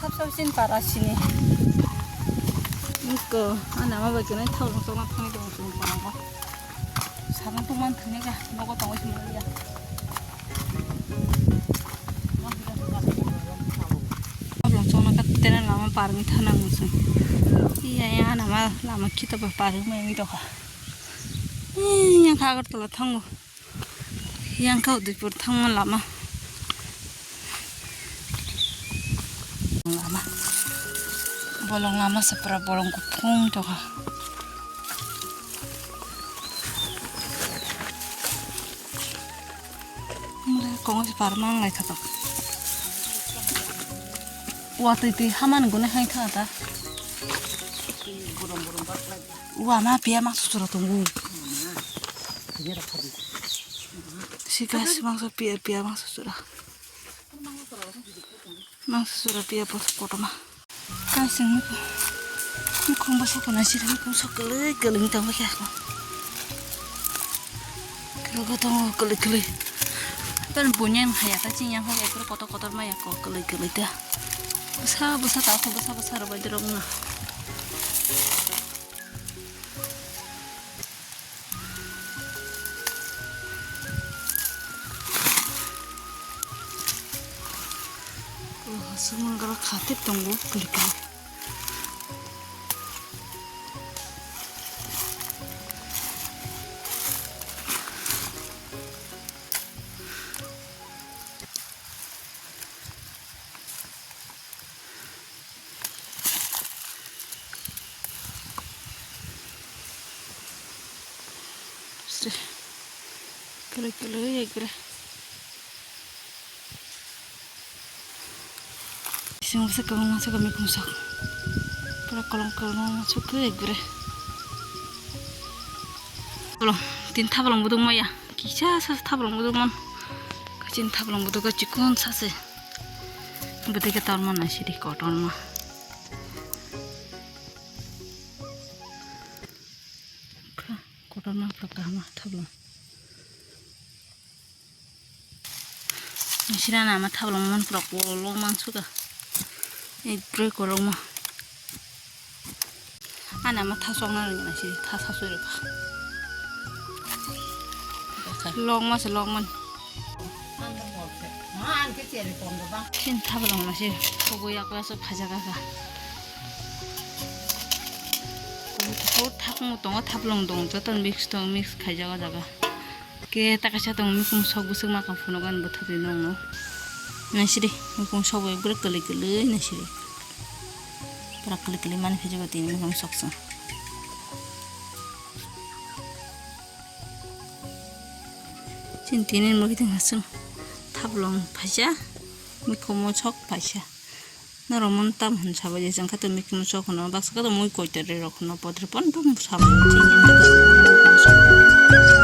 삽삽신 바라시니 이거 아나마 밖에는 타오롱 쏘만 통이 되고 좀 바라고 사방 동만 드니까 먹었던 것이 뭐야 타오롱 쏘만 그때는 라마 빠르게 타는 무슨 이야 아나마 라마 기타바 빠르면 이러가 yang kaget kalau tangguh yang kau di pertama lama bolong lama seperti bolong kupung coba mereka kong si parman ngai kata waktu itu haman guna hai kata wah mah biar masuk surat tunggu si guys maksud biar maksud sudah biar foto mah guys ini kong basah kena sih ini kong sok keling tangga ya kalau tangga keling kan punya yang kayak tadi yang kayak itu kotor mah ya kok keling dah besar tahu besar baju rumah semua kalau katip tunggu klik ya kira sing masuk kami kumsak para kolong masuk ke gure belum tin tablang budung maya kisah sas tablang budung man kacin tablang budung ke cikun sase betul ke tahun mana sih di kotor mah kotor mah pertama tablang masih nama tablang man kolong man suka 이불 걸어마 아나마 타송나는 게 나시 타 사소리 봐 롱만 킨 타블롱 나시 보고 약가서 가져가가 또 타고 동어 타블롱 동 저던 믹스 가져가다가 게 따가셔던 미kum 서구석 마카 푸노간 못하게 농노 nasiri mukung sobo gure kali nasiri para kali mana juga tini mukung soksa cintinin mau kita ngasem tablong pasya mikumu sok pasya naromun tam han sabar jang kata mikumu sok no baksa kata mau ikut dari rok no potri pon pun sabar cintinin